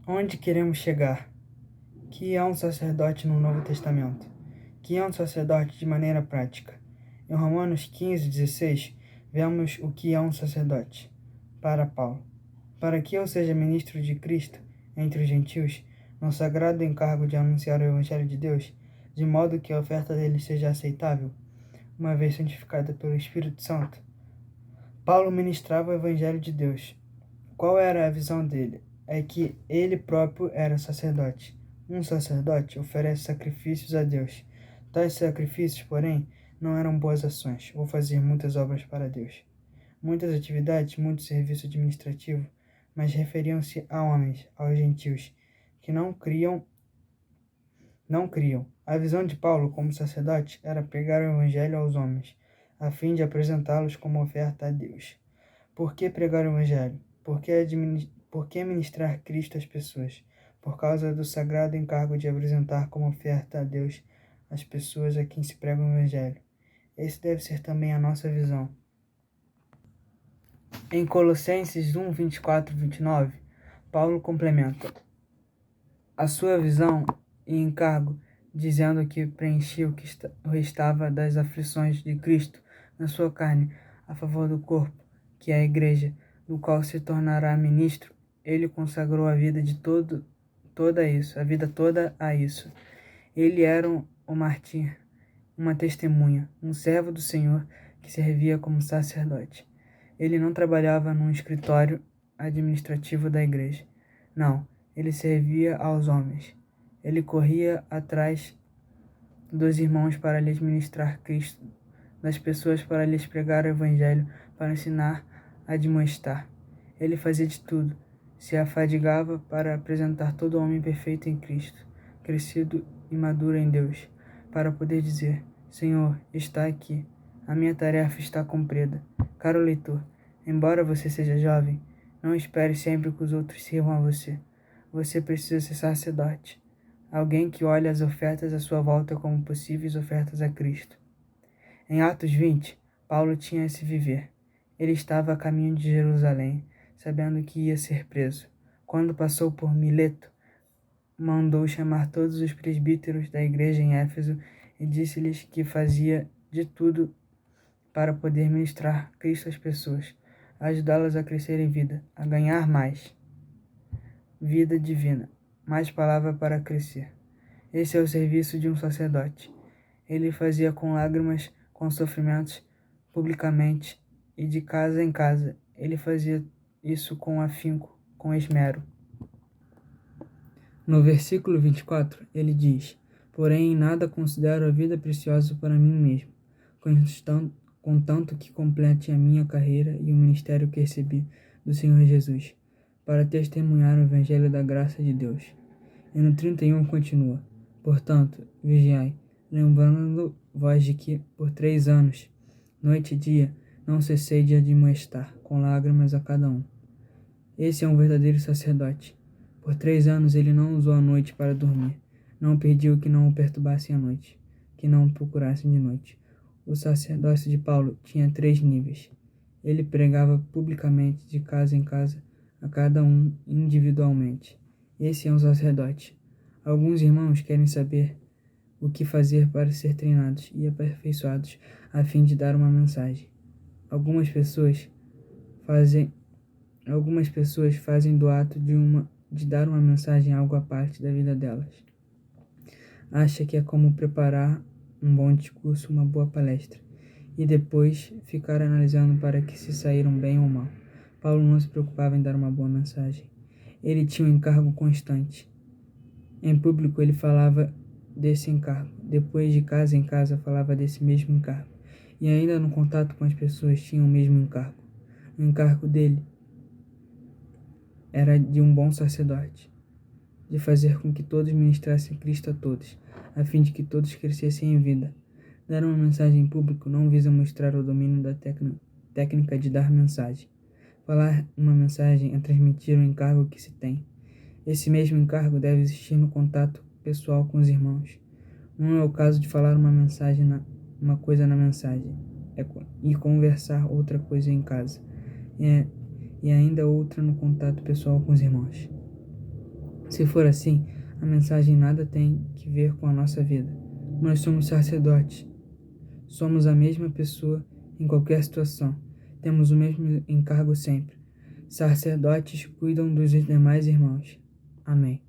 Onde queremos chegar? Que é um sacerdote no Novo Testamento? Que é um sacerdote de maneira prática? Em Romanos 15:16, vemos o que é um sacerdote. Para Paulo: para que eu seja ministro de Cristo entre os gentios, no sagrado encargo de anunciar o Evangelho de Deus, de modo que a oferta dele seja aceitável, uma vez santificada pelo Espírito Santo. Paulo ministrava o Evangelho de Deus. Qual era a visão dele? É que ele próprio era sacerdote. Um sacerdote oferece sacrifícios a Deus. Tais sacrifícios, porém, não eram boas ações, ou fazer muitas obras para Deus. Muitas atividades, muito serviço administrativo, mas referiam-se a homens, aos gentios, que não criam. A visão de Paulo como sacerdote era pregar o evangelho aos homens, a fim de apresentá-los como oferta a Deus. Por que pregar o evangelho? Por que ministrar Cristo às pessoas? Por causa do sagrado encargo de apresentar como oferta a Deus as pessoas a quem se prega o evangelho. Esse deve ser também a nossa visão. Em Colossenses 1, 24 e 29, Paulo complementa a sua visão e encargo, dizendo que preenchia o que restava das aflições de Cristo na sua carne, a favor do corpo, que é a igreja, do qual se tornará ministro. Ele consagrou a vida toda a isso. Ele era um mártir, uma testemunha, um servo do Senhor que servia como sacerdote. Ele não trabalhava num escritório administrativo da igreja. Não, ele servia aos homens. Ele corria atrás dos irmãos para lhes ministrar Cristo, das pessoas para lhes pregar o Evangelho, para ensinar, admoestar. Ele fazia de tudo, se afadigava para apresentar todo homem perfeito em Cristo, crescido e maduro em Deus, para poder dizer: Senhor, está aqui, a minha tarefa está cumprida. Caro leitor, embora você seja jovem, não espere sempre que os outros sirvam a você. Você precisa ser sacerdote, alguém que olha as ofertas à sua volta como possíveis ofertas a Cristo. Em Atos 20, Paulo tinha esse viver. Ele estava a caminho de Jerusalém, sabendo que ia ser preso. Quando passou por Mileto, mandou chamar todos os presbíteros da igreja em Éfeso e disse-lhes que fazia de tudo para poder ministrar Cristo às pessoas, ajudá-las a crescer em vida, a ganhar mais vida divina, mais palavra para crescer. Esse é o serviço de um sacerdote. Ele fazia com lágrimas, com sofrimentos, publicamente e de casa em casa. Ele fazia isso com afinco, com esmero. No versículo 24, ele diz: porém, em nada considero a vida preciosa para mim mesmo, contanto que complete a minha carreira e o ministério que recebi do Senhor Jesus, para testemunhar o evangelho da graça de Deus. E no 31 continua: portanto, vigiai, lembrando vós de que, por 3 anos, noite e dia, não cessei de admoestar, com lágrimas a cada um. Esse é um verdadeiro sacerdote. Por 3 anos ele não usou a noite para dormir, não pediu que não o perturbassem à noite, que não o procurassem de noite. O sacerdócio de Paulo tinha 3 níveis. Ele pregava publicamente de casa em casa, a cada um individualmente. Esse é um sacerdote. Alguns irmãos querem saber o que fazer para ser treinados e aperfeiçoados a fim de dar uma mensagem. Algumas pessoas fazem do ato de dar uma mensagem algo à parte da vida delas. Acha que é como preparar um bom discurso, uma boa palestra, e depois ficar analisando para que se saíram bem ou mal. Paulo não se preocupava em dar uma boa mensagem. Ele tinha um encargo constante. Em público ele falava desse encargo, depois de casa em casa falava desse mesmo encargo, e ainda no contato com as pessoas tinha o mesmo encargo. O encargo dele era de um bom sacerdote, de fazer com que todos ministrassem Cristo a todos, a fim de que todos crescessem em vida. Dar uma mensagem em público não visa mostrar o domínio da técnica de dar mensagem. Falar uma mensagem é transmitir o encargo que se tem. Esse mesmo encargo deve existir no contato pessoal com os irmãos. Não é o caso de falar uma coisa na mensagem e conversar outra coisa em casa, e ainda outra no contato pessoal com os irmãos. Se for assim, a mensagem nada tem que ver com a nossa vida. Nós somos sacerdotes. Somos a mesma pessoa em qualquer situação. Temos o mesmo encargo sempre. Sacerdotes cuidam dos demais irmãos. Amém.